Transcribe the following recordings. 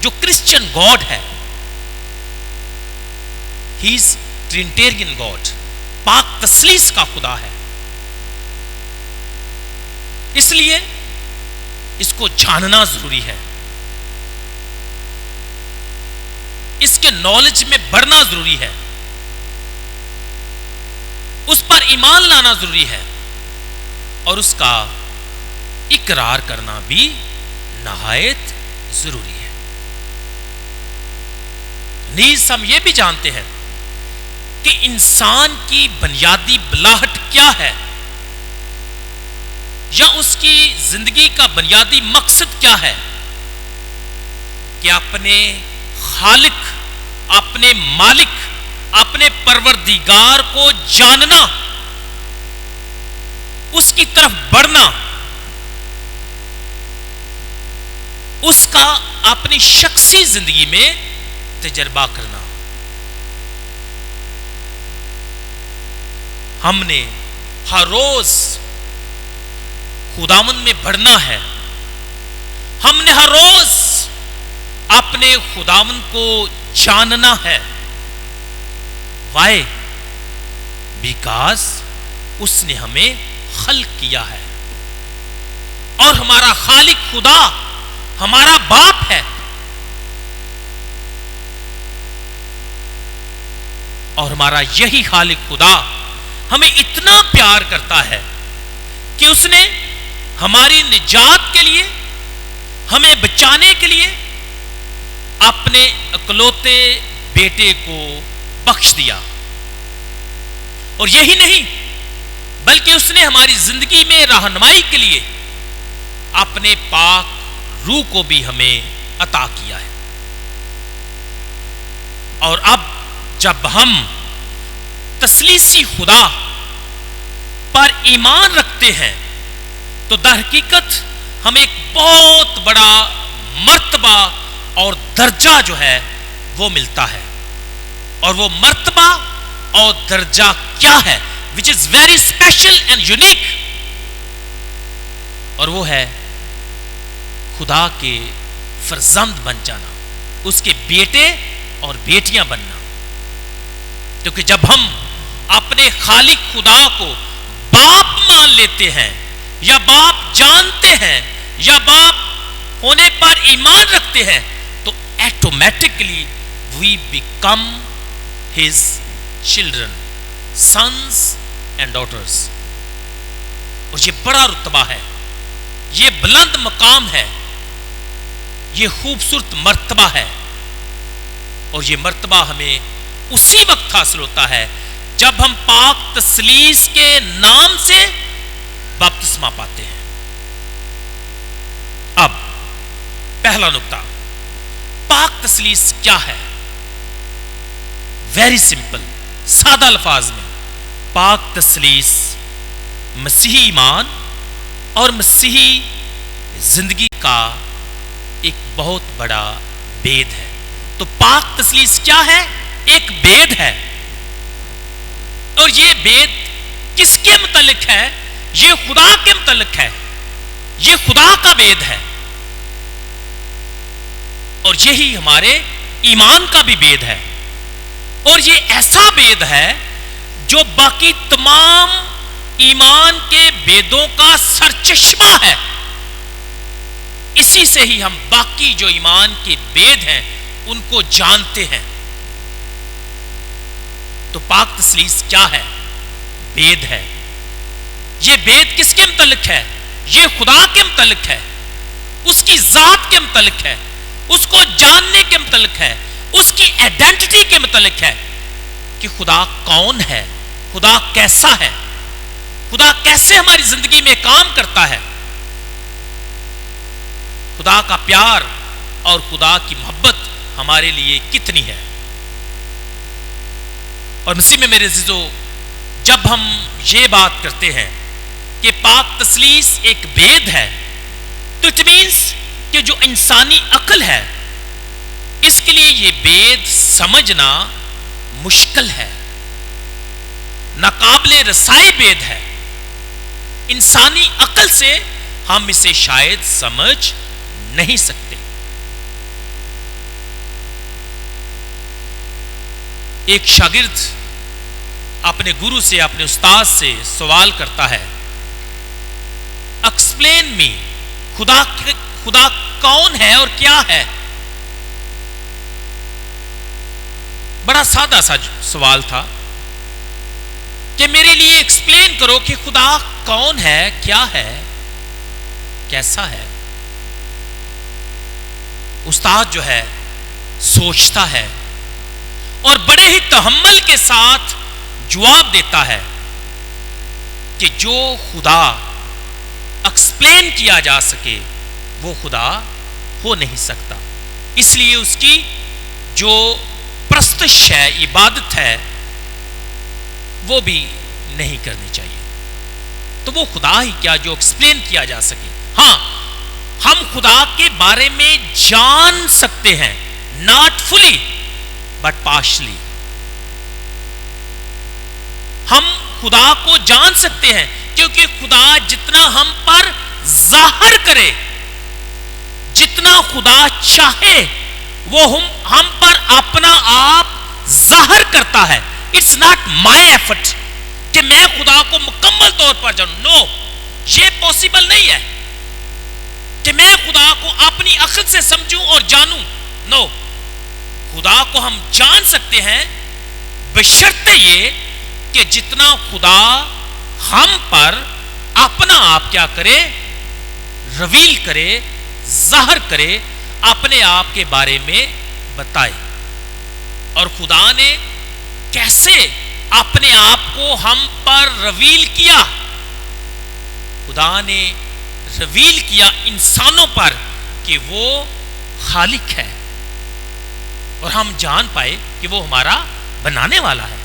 جو Christian God ہے، ہی از ٹرینیٹیرین God, پاک تثلیث کا خدا ہے. اس لیے اس کو جاننا ضروری ہے، اس کے نالج میں بڑھنا ضروری ہے، اس پر ایمان لانا ضروری ہے، اور اس کا اقرار کرنا بھی نہایت ضروری ہے. نیز ہم یہ بھی جانتے ہیں کہ انسان کی بنیادی بلاہٹ کیا ہے، یا اس کی زندگی کا بنیادی مقصد کیا ہے، کہ اپنے خالق، اپنے مالک، اپنے پروردگار کو جاننا، اس کی طرف بڑھنا، اس کا اپنی شخصی زندگی میں تجربہ کرنا. ہم نے ہر روز خداوند میں بڑھنا ہے، ہم نے ہر روز اپنے خداوند کو جاننا ہے. Why? Because اس نے ہمیں خلق کیا ہے، اور ہمارا خالق خدا ہمارا باپ ہے، اور ہمارا یہی خالق خدا ہمیں اتنا پیار کرتا ہے کہ اس نے ہماری نجات کے لیے، ہمیں بچانے کے لیے اپنے اکلوتے بیٹے کو بخش دیا. اور یہی نہیں بلکہ اس نے ہماری زندگی میں رہنمائی کے لیے اپنے پاک روح کو بھی ہمیں عطا کیا ہے. اور اب جب ہم تثلیثی خدا پر ایمان رکھتے ہیں تو در حقیقت ہمیں ایک بہت بڑا مرتبہ اور درجہ جو ہے وہ ملتا ہے. اور وہ مرتبہ اور درجہ کیا ہے؟ which is very special and unique. اور وہ ہے خدا کے فرزند بن جانا، اس کے بیٹے اور بیٹیاں بننا. کیونکہ جب ہم اپنے خالق خدا کو باپ مان لیتے ہیں، یا باپ جانتے ہیں، یا باپ ہونے پر ایمان رکھتے ہیں، تو automatically we become his children, sons and daughters. اور یہ بڑا رتبہ ہے، یہ بلند مقام ہے، یہ خوبصورت مرتبہ ہے. اور یہ مرتبہ ہمیں اسی وقت حاصل ہوتا ہے جب ہم پاک تثلیث کے نام سے بپتسمہ پاتے ہیں. اب پہلا نقطہ، پاک تثلیث کیا ہے؟ ویری سمپل، سادہ الفاظ میں، پاک تثلیث مسیحی ایمان اور مسیحی زندگی کا ایک بہت بڑا بید ہے. تو پاک تثلیث کیا ہے؟ ایک بید ہے. اور یہ بید کس کے متعلق ہے؟ یہ خدا کے متعلق ہے، یہ خدا کا بید ہے. اور یہی ہمارے ایمان کا بھی بید ہے. اور یہ ایسا بید ہے جو باقی تمام ایمان کے بیدوں کا سرچشمہ ہے. اسی سے ہی ہم باقی جو ایمان کے بید ہیں ان کو جانتے ہیں. تو پاک تثلیث کیا ہے؟ بید ہے. یہ بید کس کے متعلق ہے؟ یہ خدا کے متعلق ہے، اس کی ذات کے متعلق ہے، اس کو جاننے کے متعلق ہے، اس کی ایڈنٹی کے متعلق ہے کہ خدا کون ہے، خدا کیسا ہے، خدا کیسے ہماری زندگی میں کام کرتا ہے، خدا کا پیار اور خدا کی محبت ہمارے لیے کتنی ہے. اور مسیح میں میرے عزیزو، جب ہم یہ بات کرتے ہیں کہ پاک تثلیث ایک بید ہے، تو اٹ مینس کہ جو انسانی عقل ہے اس کے لیے یہ بید سمجھنا مشکل ہے، ناقابل رسائی بید ہے. انسانی عقل سے ہم اسے شاید سمجھ نہیں سکتے. ایک شاگرد اپنے گرو سے، اپنے استاد سے سوال کرتا ہے، ایکسپلین می، خدا کون ہے اور کیا ہے؟ بڑا سادہ سا سوال تھا کہ میرے لیے ایکسپلین کرو کہ خدا کون ہے، کیا ہے، کیسا ہے۔ استاد جو ہے سوچتا ہے اور بڑے ہی تحمل کے ساتھ جواب دیتا ہے کہ جو خدا ایکسپلین کیا جا سکے وہ خدا ہو نہیں سکتا، اس لیے اس کی جو پرستش ہے، عبادت ہے، وہ بھی نہیں کرنی چاہیے۔ تو وہ خدا ہی کیا جو ایکسپلین کیا جا سکے۔ ہاں، ہم خدا کے بارے میں جان سکتے ہیں، ناٹ فلی بٹ پارشلی۔ ہم خدا کو جان سکتے ہیں کیونکہ خدا جتنا ہم پر ظاہر کرے، جتنا خدا چاہے وہ ہم پر اپنا آپ ظاہر کرتا ہے۔ اٹس ناٹ مائی ایفرٹ کہ میں خدا کو مکمل طور پر جانوں، نو، یہ پاسبل نہیں ہے کہ میں خدا کو اپنی عقل سے سمجھوں اور جانوں، نو۔ خدا کو ہم جان سکتے ہیں بشرطے یہ کہ جتنا خدا ہم پر اپنا آپ کیا کرے، ریویل کرے، ظاہر کرے، اپنے آپ کے بارے میں بتائے۔ اور خدا نے کیسے اپنے آپ کو ہم پر ریویل کیا؟ خدا نے ریویل کیا انسانوں پر کہ وہ خالق ہے، اور ہم جان پائے کہ وہ ہمارا بنانے والا ہے۔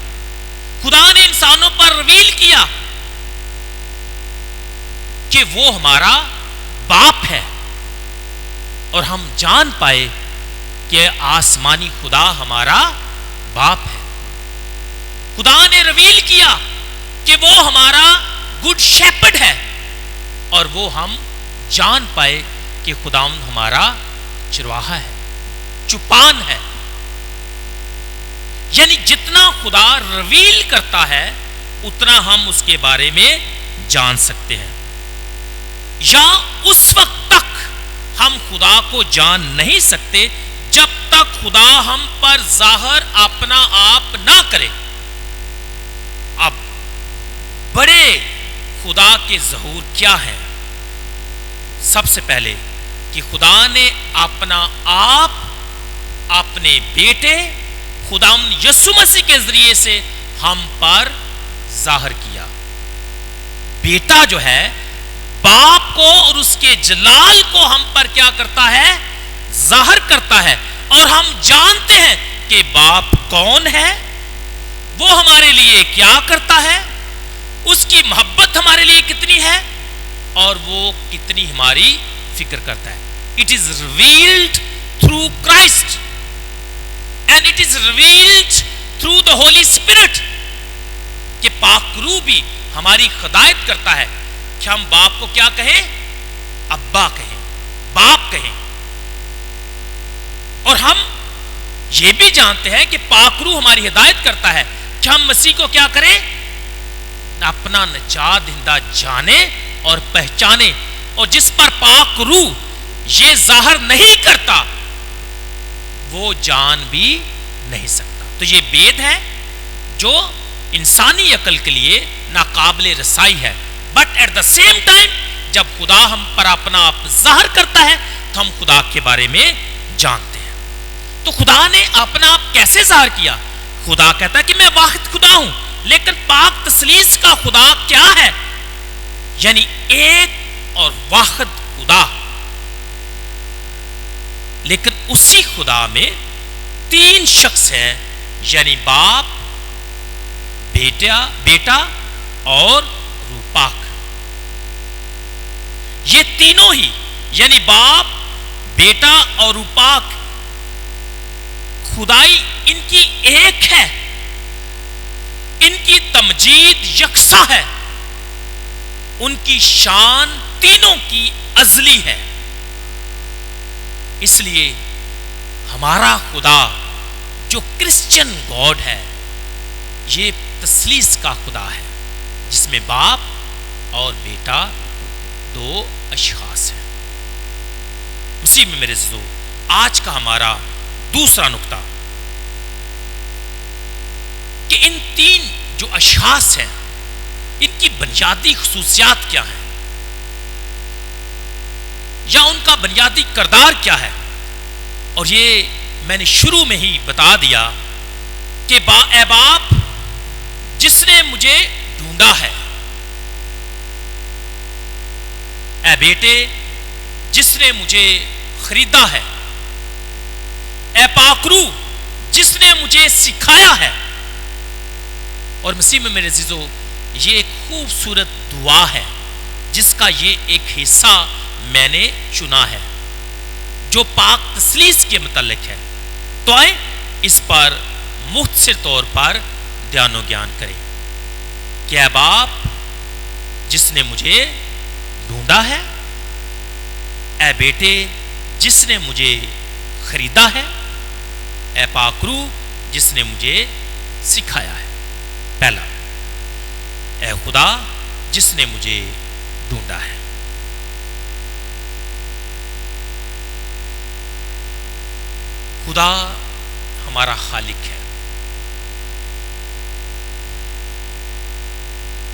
خدا نے انسانوں پر ریویل کیا کہ وہ ہمارا باپ ہے، اور ہم جان پائے کہ آسمانی خدا ہمارا باپ ہے۔ خدا نے ریویل کیا کہ وہ ہمارا گڈ شیپرڈ ہے، اور وہ ہم جان پائے کہ خداوند ہمارا چرواہا ہے، چوپان ہے۔ یعنی جتنا خدا ریویل کرتا ہے اتنا ہم اس کے بارے میں جان سکتے ہیں۔ یا اس وقت تک ہم خدا کو جان نہیں سکتے جب تک خدا ہم پر ظاہر اپنا آپ نہ کرے۔ اب بڑے خدا کے ظہور کیا ہیں؟ سب سے پہلے کہ خدا نے اپنا آپ اپنے بیٹے خداوند یسوع مسیح کے ذریعے سے ہم پر ظاہر کیا۔ بیٹا جو ہے باپ کو اور اس کے جلال کو ہم پر کیا کرتا ہے؟ ظاہر کرتا ہے، اور ہم جانتے ہیں کہ باپ کون ہے، وہ ہمارے لیے کیا کرتا ہے، اس کی محبت ہمارے لیے کتنی ہے، اور وہ کتنی ہماری فکر کرتا ہے۔ It is revealed through Christ and it is revealed through the Holy Spirit کہ پاک روح بھی ہماری ہدایت کرتا ہے کہ ہم باپ کو کیا کہیں؟ ابا کہیں، باپ کہیں۔ اور ہم یہ بھی جانتے ہیں کہ پاک روح ہماری ہدایت کرتا ہے کہ ہم مسیح کو کیا کریں؟ اپنا نجات دہندہ جانے اور پہچانے، اور جس پر پاک روح یہ ظاہر نہیں کرتا وہ جان بھی نہیں سکتا۔ تو یہ بید ہے جو انسانی عقل کے لیے ناقابل رسائی ہے، but at the same time جب خدا ہم پر اپنا آپ ظاہر کرتا ہے تو ہم خدا کے بارے میں جانتے ہیں۔ تو خدا نے اپنا آپ کیسے ظاہر کیا؟ خدا کہتا ہے کہ میں واحد خدا ہوں، لیکن پاک تثلیث کا خدا کیا ہے؟ یعنی ایک اور واحد خدا، لیکن اسی خدا میں تین شخص ہیں، یعنی باپ، بیٹا اور روح پاک۔ یہ تینوں ہی یعنی باپ، بیٹا اور روح پاک خدائی ان کی ایک ہے، ان کی تمجید یکساں ہے، ان کی شان تینوں کی ازلی ہے۔ اس لیے ہمارا خدا جو کرسچن گاڈ ہے، یہ تثلیث کا خدا ہے جس میں باپ اور بیٹا دو اشخاص ہیں۔ اسی میں میرے عزیزو آج کا ہمارا دوسرا نقطہ کہ ان تین جو اشخاص ہیں ان کی بنیادی خصوصیات کیا ہیں یا ان کا بنیادی کردار کیا ہے، اور یہ میں نے شروع میں ہی بتا دیا کہ اے باپ جس نے مجھے ڈھونڈا ہے، اے بیٹے جس نے مجھے خریدا ہے، اے پاکرو جس نے مجھے سکھایا ہے۔ اور مسیح میں میرے عزیزو یہ ایک خوبصورت دعا ہے جس کا یہ ایک حصہ میں نے چنا ہے جو پاک تثلیث کے متعلق ہے۔ تو آئے اس پر مختصر طور پر دھیان و گیان کریں کہ اے باپ جس نے مجھے ڈھونڈا ہے، اے بیٹے جس نے مجھے خریدا ہے، اے پاکرو جس نے مجھے سکھایا ہے۔ پہلا، اے خدا جس نے مجھے ڈھونڈا ہے۔ خدا ہمارا خالق ہے،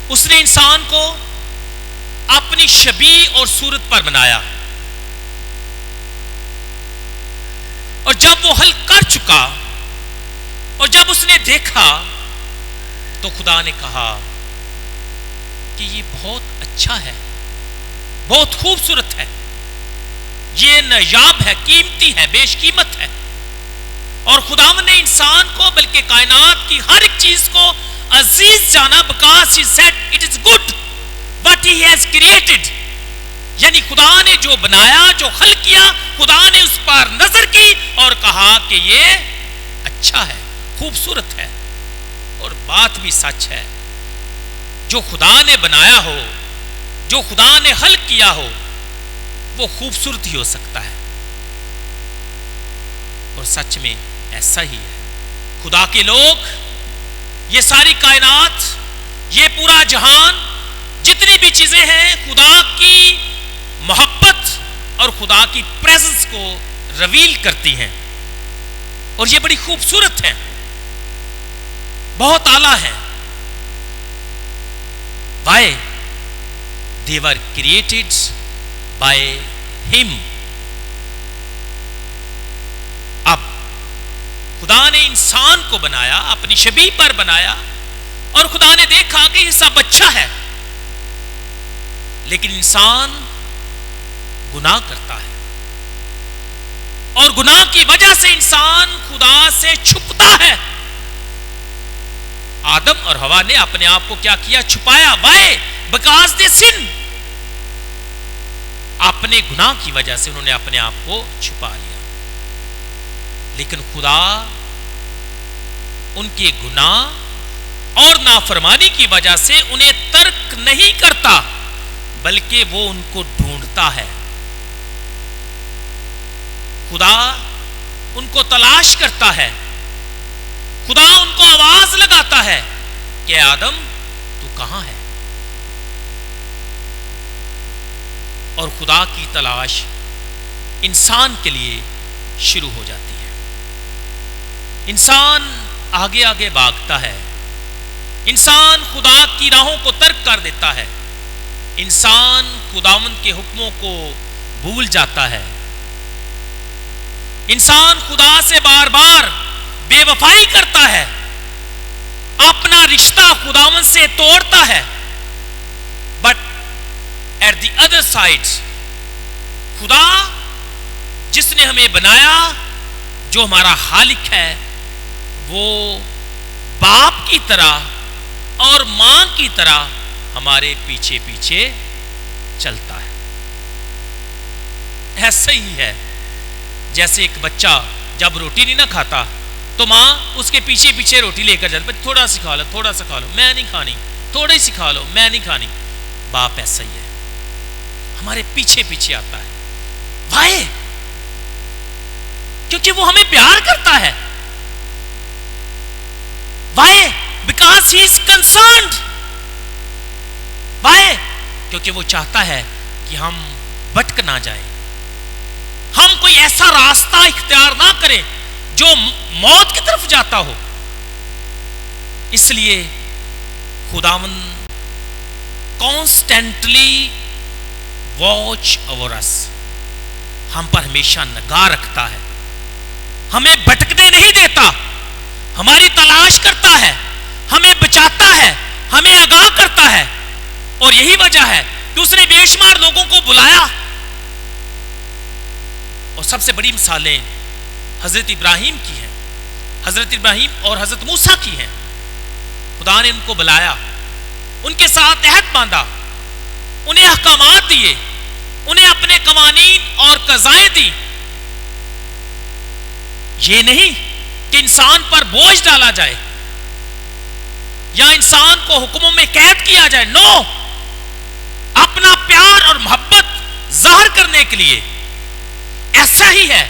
اس نے انسان کو اپنی شبیہ اور صورت پر بنایا، اور جب وہ حل کر چکا اور جب اس نے دیکھا تو خدا نے کہا کہ یہ بہت اچھا ہے، بہت خوبصورت ہے، یہ نایاب ہے، قیمتی ہے، بیش قیمت ہے۔ اور خداوند نے انسان کو بلکہ کائنات کی ہر ایک چیز کو عزیز جانا، because he said it is good what he has created۔ یعنی خدا نے جو بنایا، جو خلق کیا، خدا نے اس پر نظر کی اور کہا کہ یہ اچھا ہے، خوبصورت ہے۔ اور بات بھی سچ ہے، جو خدا نے بنایا ہو، جو خدا نے خلق کیا ہو، وہ خوبصورت ہی ہو سکتا ہے۔ اور سچ میں ایسا ہی ہے۔ خدا کے لوگ، یہ ساری کائنات، یہ پورا جہان، جتنی بھی چیزیں ہیں، خدا کی محبت اور خدا کی پریزنس کو ریویل کرتی ہیں، اور یہ بڑی خوبصورت ہیں، بہت اعلیٰ ہیں۔ Why? They were created by him۔ اب خدا نے انسان کو بنایا، اپنی شبیہ پر بنایا، اور خدا نے دیکھا کہ یہ سب اچھا ہے، لیکن انسان گناہ کرتا ہے، اور گناہ کی وجہ سے انسان خدا سے چھپتا ہے۔ آدم اور حوا نے اپنے آپ کو کیا کیا؟ چھپایا۔ Why? Because they sin۔ اپنے گناہ کی وجہ سے انہوں نے اپنے آپ کو چھپا لیا، لیکن خدا ان کے گناہ اور نافرمانی کی وجہ سے انہیں ترک نہیں کرتا، بلکہ وہ ان کو ڈھونڈتا ہے۔ خدا ان کو تلاش کرتا ہے، خدا ان کو آواز لگاتا ہے کہ آدم تو کہاں ہے؟ اور خدا کی تلاش انسان کے لیے شروع ہو جاتی ہے۔ انسان آگے آگے بھاگتا ہے، انسان خدا کی راہوں کو ترک کر دیتا ہے، انسان خداوند کے حکموں کو بھول جاتا ہے، انسان خدا سے بار بار بے وفائی کرتا ہے، اپنا رشتہ خداوند سے توڑتا ہے۔ But at the other side خدا جس نے ہمیں بنایا، جو ہمارا خالق ہے، وہ باپ کی طرح اور ماں کی طرح ہمارے پیچھے پیچھے چلتا ہے۔ ایسا ہی ہے جیسے ایک بچہ جب روٹی نہیں نہ کھاتا تو ماں اس کے پیچھے پیچھے روٹی لے کر جاتی، تھوڑا سا کھا لو، تھوڑا سا کھا لو، میں نہیں کھانی، تھوڑا ہی کھا لو، میں نہیں کھانی۔ باپ ایسا ہی ہے، ہمارے پیچھے پیچھے آتا ہے۔ وائے؟ کیونکہ وہ ہمیں پیار کرتا ہے۔ وائے؟ بیکاز کنسرنڈ why کیونکہ وہ چاہتا ہے کہ ہم بھٹک نہ جائیں, ہم کوئی ایسا راستہ اختیار نہ کریں جو موت کی طرف جاتا ہو. اس لیے خداوند کانسٹینٹلی واچ اوور اس, ہم پر ہمیشہ نگاہ رکھتا ہے, ہمیں بھٹکنے نہیں دیتا, ہماری تلاش کرتا ہے, ہمیں بچاتا ہے, ہمیں آگاہ کرتا ہے. اور یہی وجہ ہے کہ اس نے بے شمار لوگوں کو بلایا, اور سب سے بڑی مثالیں حضرت ابراہیم کی ہیں, حضرت ابراہیم اور حضرت موسیٰ کی ہیں. خدا نے ان کو بلایا, ان کے ساتھ عہد باندھا, انہیں احکامات دیے, انہیں اپنے قوانین اور قضائیں دی. یہ نہیں کہ انسان پر بوجھ ڈالا جائے یا انسان کو حکموں میں قید کیا جائے, نو, اپنا پیار اور محبت ظاہر کرنے کے لیے. ایسا ہی ہے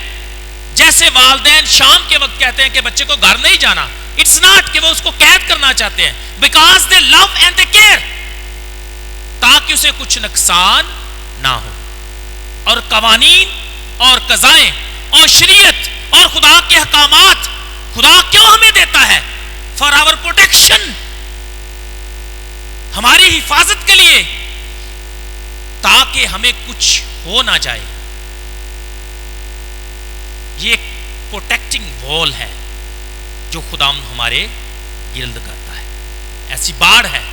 جیسے والدین شام کے وقت کہتے ہیں کہ بچے کو گھر نہیں جانا. اٹس ناٹ کہ وہ اس کو قید کرنا چاہتے ہیں, because they love and they care, تاکہ اسے کچھ نقصان نہ ہو. اور قوانین اور قضائیں اور شریعت اور خدا کے احکامات خدا کیوں ہمیں دیتا ہے؟ فار آور پروٹیکشن, ہماری حفاظت کے لیے, تاکہ ہمیں کچھ ہو نہ جائے. یہ ایک پروٹیکٹنگ وال ہے جو خدا ہمارے گرد کرتا ہے. ایسی باڑ ہے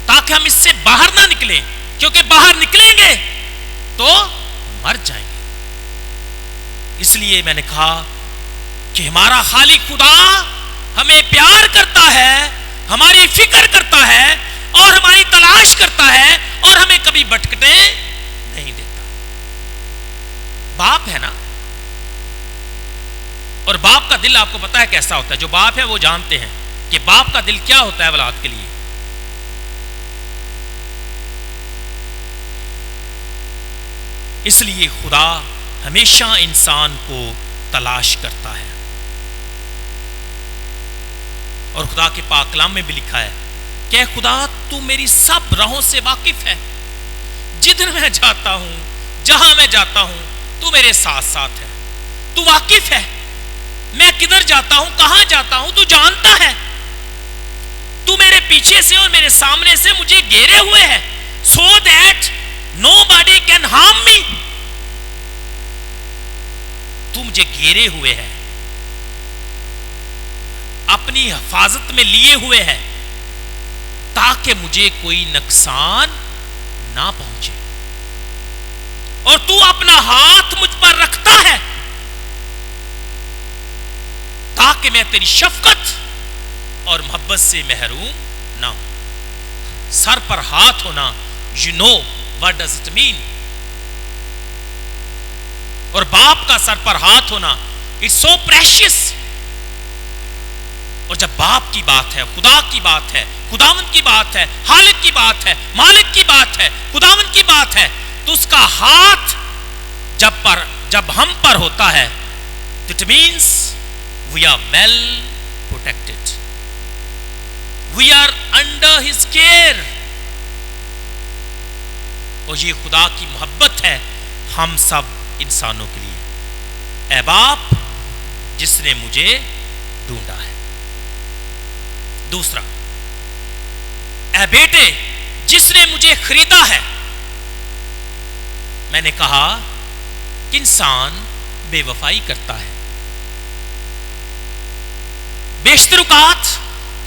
تاکہ ہم اس سے باہر نہ نکلیں, کیونکہ باہر نکلیں گے تو مر جائیں گے. اس لیے میں نے کہا کہ ہمارا خالق خدا ہمیں پیار کرتا ہے, ہماری فکر کرتا ہے اور ہماری تلاش کرتا ہے, اور ہمیں کبھی بھٹکنے نہیں دیتا. باپ ہے نا, اور باپ کا دل آپ کو پتا ہے کیسا ہوتا ہے. جو باپ ہے وہ جانتے ہیں کہ باپ کا دل کیا ہوتا ہے اولاد کے لیے. اس لیے خدا ہمیشہ انسان کو تلاش کرتا ہے, اور خدا کے پاک کلام میں بھی لکھا ہے کہ خدا تو میری سب راہوں سے واقف ہے, جدھر میں جاتا ہوں, جہاں میں جاتا ہوں, تو میرے ساتھ ساتھ ہے. تو واقف ہے, میں کدھر جاتا ہوں, کہاں جاتا ہوں, تو جانتا ہے. تو میرے پیچھے سے اور میرے سامنے سے مجھے گھیرے ہوئے ہے, so that nobody can harm me. تو مجھے گھیرے ہوئے ہے, اپنی حفاظت میں لیے ہوئے ہے, تاکہ مجھے کوئی نقصان نہ پہنچے. اور تو اپنا ہاتھ مجھ پر رکھتا ہے تاکہ میں تیری شفقت اور محبت سے محروم نہ ہوں. سر پر ہاتھ ہونا, you know what does it mean. اور باپ کا سر پر ہاتھ ہونا, it's so precious. اور جب باپ کی بات ہے, خدا کی بات ہے, خداوند کی بات ہے, خالق کی بات ہے, مالک کی بات ہے, خداوند کی بات ہے, تو اس کا ہاتھ جب ہم پر ہوتا ہے, it means we are well protected. We are under his care. اور یہ خدا کی محبت ہے ہم سب انسانوں کے لیے. اے باپ جس نے مجھے ڈھونڈا ہے. دوسرا, اے بیٹے جس نے مجھے خریدا ہے. میں نے کہا کہ انسان بے وفائی کرتا ہے. بیشتر اوقات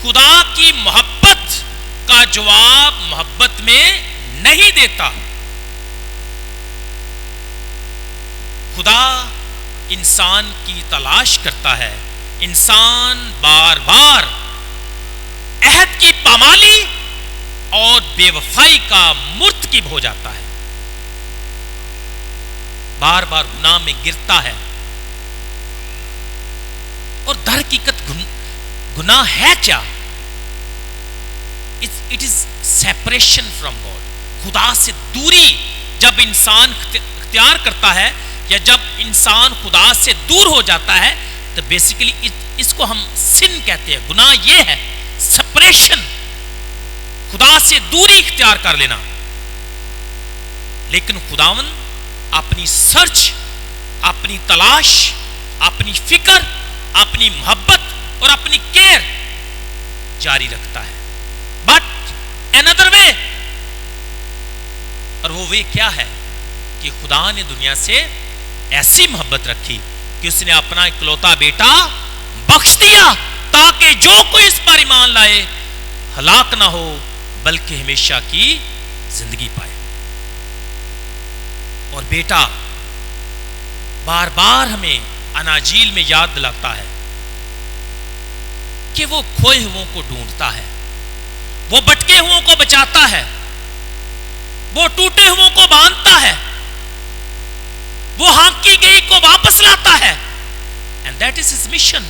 خدا کی محبت کا جواب محبت میں نہیں دیتا. خدا انسان کی تلاش کرتا ہے, انسان بار بار عہد کی پامالی اور بے وفائی کا مرتکب ہو جاتا ہے, بار بار گناہ میں گرتا ہے. اور در حقیقت گناہ ہے کیا؟ It is separation from God. خدا سے دوری جب انسان اختیار کرتا ہے, یا جب انسان خدا سے دور ہو جاتا ہے, تو بیسیکلی اس کو ہم سن کہتے ہیں. گناہ یہ ہے سپریشن خدا سے دوری اختیار کر لینا. لیکن خداوند اپنی سرچ، اپنی تلاش، اپنی فکر، اپنی محبت اور اپنی کیئر جاری رکھتا ہے. بٹ another way، اور وہ وے کیا ہے کہ خدا نے دنیا سے ایسی محبت رکھی کہ اس نے اپنا اکلوتا بیٹا بخش دیا تاکہ جو کوئی اس پر ایمان لائے ہلاک نہ ہو بلکہ ہمیشہ کی زندگی پائے. اور بیٹا بار بار ہمیں اناجیل میں یاد دلاتا ہے کہ وہ کھوئے ہوئوں کو ڈھونڈتا ہے، وہ بٹکے ہوئوں کو بچاتا ہے، وہ ٹوٹے ہوئوں کو باندھتا ہے، وہ ہانکی گئی کو واپس لاتا ہے. And that is his mission.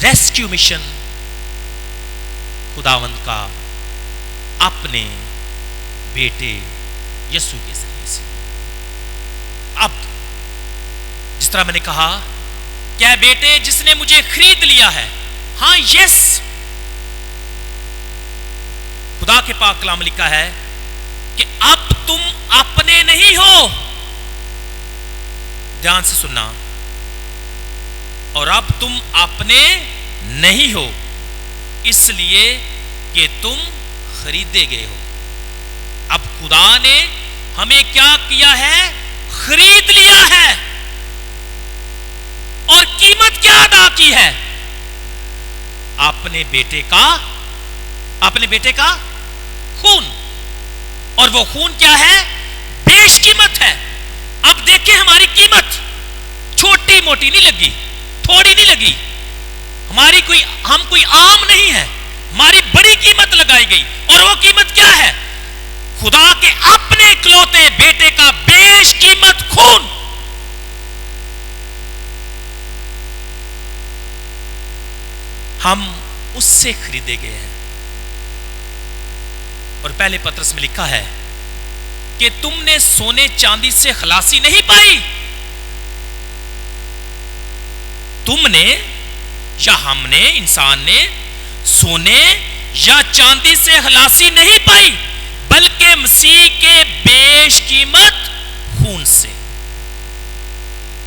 Rescue mission خداوند کا اپنے بیٹے یسوع کے ذریعے سے. اب جس طرح میں نے کہا کیا بیٹے جس نے مجھے خرید لیا ہے، ہاں یس، خدا کے پاک کلام لکھا ہے کہ اب تم اپنے نہیں ہو. دھیان سے سننا، اور اب تم اپنے نہیں ہو اس لیے کہ تم خریدے گئے ہو. اب خدا نے ہمیں کیا کیا ہے؟ خرید لیا ہے. اور قیمت کیا ادا کی ہے؟ اپنے بیٹے کا خون. اور وہ خون کیا ہے؟ بیش قیمت ہے. اب دیکھیں ہماری قیمت چھوٹی موٹی نہیں لگی، تھوڑی نہیں لگی، ہم کوئی عام نہیں ہے، ہماری بڑی قیمت لگائی گئی. اور وہ قیمت کیا ہے؟ خدا کے اپنے اکلوتے بیٹے کا بیش قیمت خون. ہم اس سے خریدے گئے ہیں. اور پہلے پترس میں لکھا ہے کہ تم نے سونے چاندی سے خلاصی نہیں پائی. تم نے یا ہم نے، انسان نے سونے یا چاندی سے خلاصی نہیں پائی بلکہ مسیح کے بیش قیمت خون سے.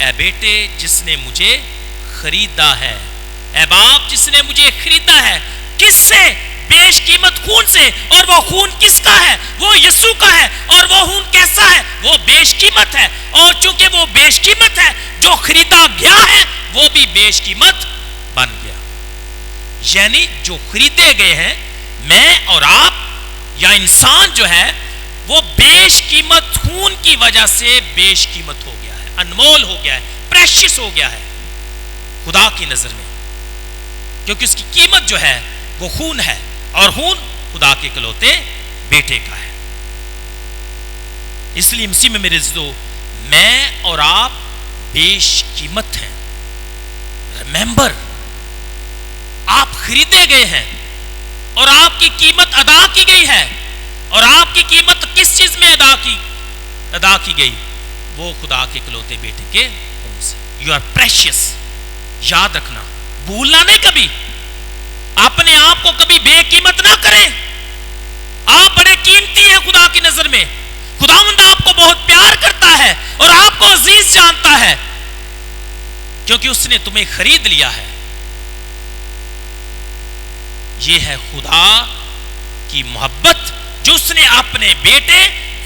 اے بیٹے جس نے مجھے خریدا ہے، اے باپ جس نے مجھے خریدا ہے، کس سے؟ بیش قیمت خون سے. اور وہ خون کس کا ہے؟ وہ یسوع کا ہے. اور وہ خون کیسا ہے؟ وہ بیش قیمت ہے. اور چونکہ وہ بیش قیمت ہے، جو خریدا گیا ہے وہ بھی بیش قیمت بن گیا. یعنی جو خریدے گئے ہیں، میں اور آپ یا انسان جو ہے وہ بیش قیمت خون کی وجہ سے بیش قیمت ہو گیا ہے، انمول ہو گیا ہے، پریشس ہو گیا ہے خدا کی نظر میں، کیونکہ اس کی قیمت جو ہے وہ خون ہے. اور خون خدا کے اکلوتے بیٹے کا ہے. اس لیے مسیح میں میرے عزیزو، میں اور آپ بیش قیمت ہیں. ریممبر، آپ خریدے گئے ہیں اور آپ کی قیمت ادا کی گئی ہے. اور آپ کی قیمت کس چیز میں ادا کی گئی؟ وہ خدا کے اکلوتے بیٹے کے خون سے. You are precious. یاد رکھنا، بھولنا نہیں کبھی. اپنے آپ کو کبھی بے قیمت نہ کریں. آپ بڑے قیمتی ہیں خدا کی نظر میں. خداوند آپ کو بہت پیار کرتا ہے اور آپ کو عزیز جانتا ہے کیونکہ اس نے تمہیں خرید لیا ہے. یہ ہے خدا کی محبت جو اس نے اپنے بیٹے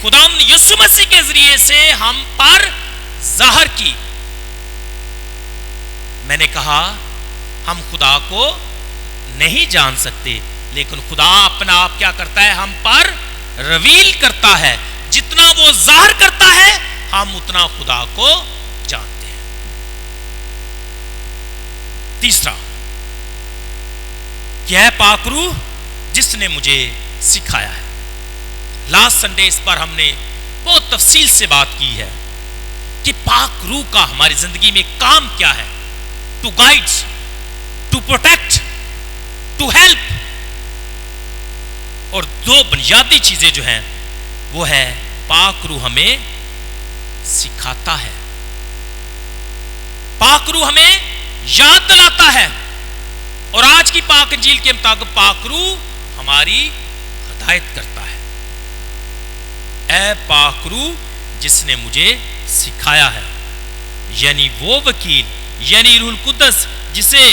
خداوند یسوع مسیح کے ذریعے سے ہم پر ظاہر کی. میں نے کہا ہم خدا کو نہیں جان سکتے، لیکن خدا اپنا آپ کیا کرتا ہے؟ ہم پر ریویل کرتا ہے. جتنا وہ ظاہر کرتا ہے ہم اتنا خدا کو جانتے ہیں. تیسرا، کیا ہے؟ پاک روح جس نے مجھے سکھایا ہے. لاسٹ سنڈے اس پر ہم نے بہت تفصیل سے بات کی ہے کہ پاک روح کا ہماری زندگی میں کام کیا ہے. To guide, to protect, to help. اور دو بنیادی چیزیں جو ہیں وہ ہے پاک روح ہمیں سکھاتا ہے، پاک روح ہمیں یاد دلاتا ہے. اور آج کی پاک انجیل کے مطابق پاک روح ہماری ہدایت کرتا ہے۔ اے پاک روح جس نے مجھے سکھایا ہے، یعنی وہ وکیل یعنی روح القدس جسے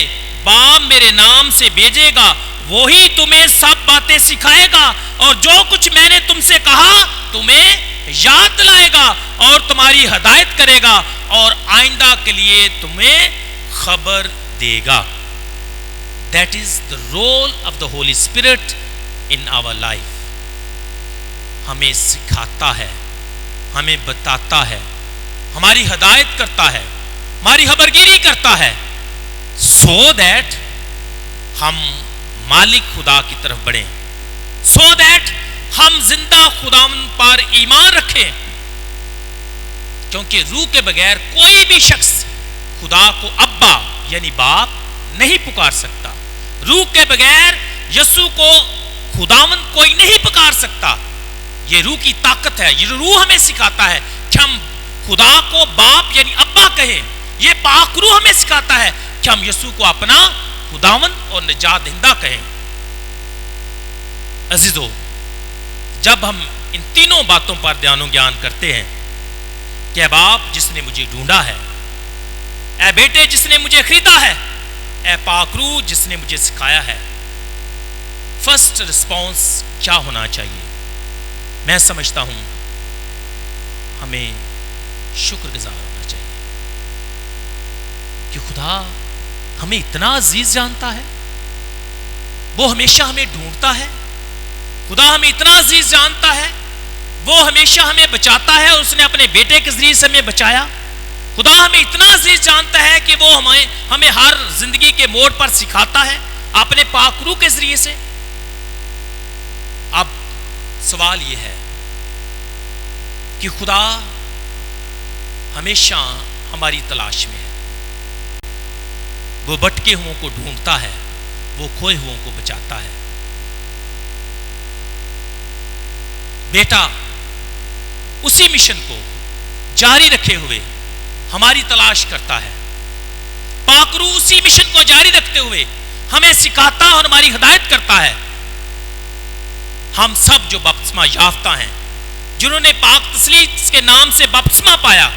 باپ میرے نام سے بھیجے گا، وہی تمہیں سب باتیں سکھائے گا اور جو کچھ میں نے تم سے کہا تمہیں یاد دلائے گا اور تمہاری ہدایت کرے گا اور آئندہ کے لیے تمہیں خبر دے گا۔ That is the role of the Holy Spirit in our life۔ ہمیں سکھاتا ہے، ہمیں بتاتا ہے، ہماری ہدایت کرتا ہے، ہماری خبرگیری کرتا ہے، so that ہم مالک خدا کی طرف بڑھیں، so that ہم زندہ خداوند پر ایمان رکھیں، کیونکہ روح کے بغیر کوئی بھی شخص خدا کو ابا یعنی باپ نہیں پکار سکتا۔ روح کے بغیر یسوع کو خداوند کوئی نہیں پکار سکتا۔ یہ روح کی طاقت ہے، یہ روح ہمیں سکھاتا ہے کہ ہم خدا کو باپ یعنی ابا کہیں۔ یہ پاک روح ہمیں سکھاتا ہے کہ ہم یسوع کو اپنا خداوند اور نجات دہندہ کہیں۔ عزیزو، جب ہم ان تینوں باتوں پر دھیان و گیان کرتے ہیں کہ اے باپ جس نے مجھے ڈھونڈا ہے، اے بیٹے جس نے مجھے خریدا ہے، اے پاک روح جس نے مجھے سکھایا ہے، فرسٹ رسپانس کیا ہونا چاہیے؟ میں سمجھتا ہوں ہمیں شکر گزار ہونا چاہیے کہ خدا ہمیں اتنا عزیز جانتا ہے، وہ ہمیشہ ہمیں ڈھونڈتا ہے۔ خدا ہمیں اتنا عزیز جانتا ہے، وہ ہمیشہ ہمیں بچاتا ہے اور اس نے اپنے بیٹے کے ذریعے سے ہمیں بچایا۔ خدا ہمیں اتنا عزیز جانتا ہے کہ وہ ہمیں ہر زندگی کے موڑ پر سکھاتا ہے اپنے پاک روح کے ذریعے سے۔ اب سوال یہ ہے کہ خدا ہمیشہ ہماری تلاش میں ہے، وہ بھٹکے ہوں کو ڈھونڈتا ہے، وہ کھوئے ہوں کو بچاتا ہے۔ بیٹا اسی مشن کو جاری رکھے ہوئے ہماری تلاش کرتا ہے، پاک روح اسی مشن کو جاری رکھتے ہوئے ہمیں سکھاتا اور ہماری ہدایت کرتا ہے۔ ہم سب جو بپتسمہ یافتہ ہیں، جنہوں نے پاک تثلیث کے نام سے بپتسمہ پایا،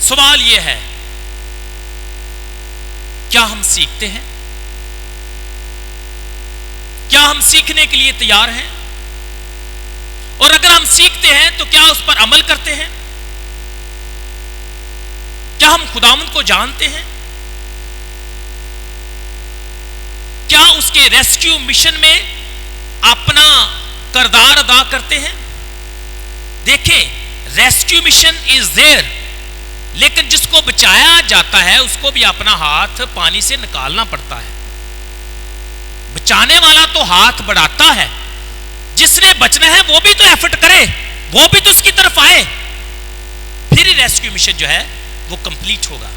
سوال یہ ہے کیا ہم سیکھتے ہیں؟ کیا ہم سیکھنے کے لیے تیار ہیں؟ اور اگر ہم سیکھتے ہیں تو کیا اس پر عمل کرتے ہیں؟ کیا ہم خداوند کو جانتے ہیں؟ کیا اس کے ریسکیو مشن میں اپنا کردار ادا کرتے ہیں؟ دیکھیں، ریسکیو مشن از دیر، لیکن جس کو بچایا جاتا ہے اس کو بھی اپنا ہاتھ پانی سے نکالنا پڑتا ہے۔ بچانے والا تو ہاتھ بڑھاتا ہے، جس نے بچنا ہے وہ بھی تو ایفرٹ کرے، وہ بھی تو اس کی طرف آئے، پھر ہی ریسکیو مشن جو ہے وہ کمپلیٹ ہوگا۔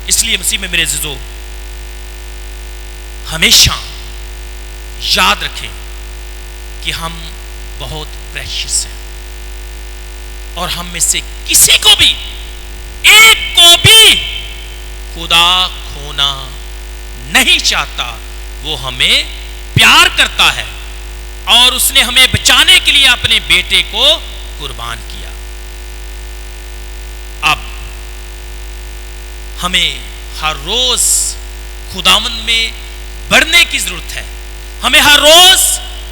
اس لیے مسیح میں میرے عزیزو، ہمیشہ یاد رکھیں کہ ہم بہت پریشیس ہیں اور ہم میں سے کسی کو بھی، ایک کو بھی خدا کھونا نہیں چاہتا۔ وہ ہمیں پیار کرتا ہے اور اس نے ہمیں بچانے کے لیے اپنے بیٹے کو قربان کیا۔ اب ہمیں ہر روز خداوند میں بڑھنے کی ضرورت ہے، ہمیں ہر روز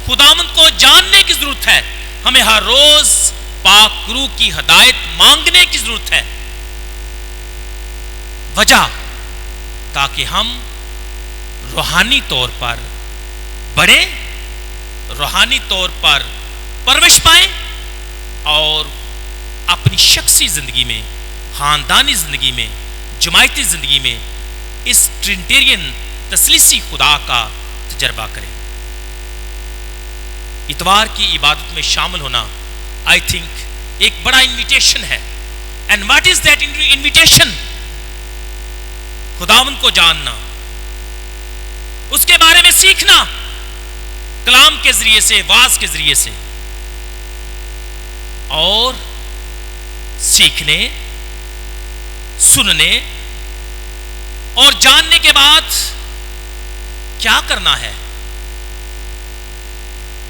خداوند کو جاننے کی ضرورت ہے، ہمیں ہر روز پاک روح کی ہدایت مانگنے کی ضرورت ہے۔ وجہ تاکہ ہم روحانی طور پر بڑھیں، روحانی طور پر پرورش پائیں اور اپنی شخصی زندگی میں، خاندانی زندگی میں، جماعتی زندگی میں اس ٹرینیٹیرین تثلیثی خدا کا تجربہ کریں۔ اتوار کی عبادت میں شامل ہونا آئی تھنک ایک بڑا انویٹیشن ہے۔ And what is that invitation? خداوند کو جاننا، اس کے بارے میں سیکھنا، کلام کے ذریعے سے، واعظ کے ذریعے سے، اور سیکھنے، سننے اور جاننے کے بعد کیا کرنا ہے؟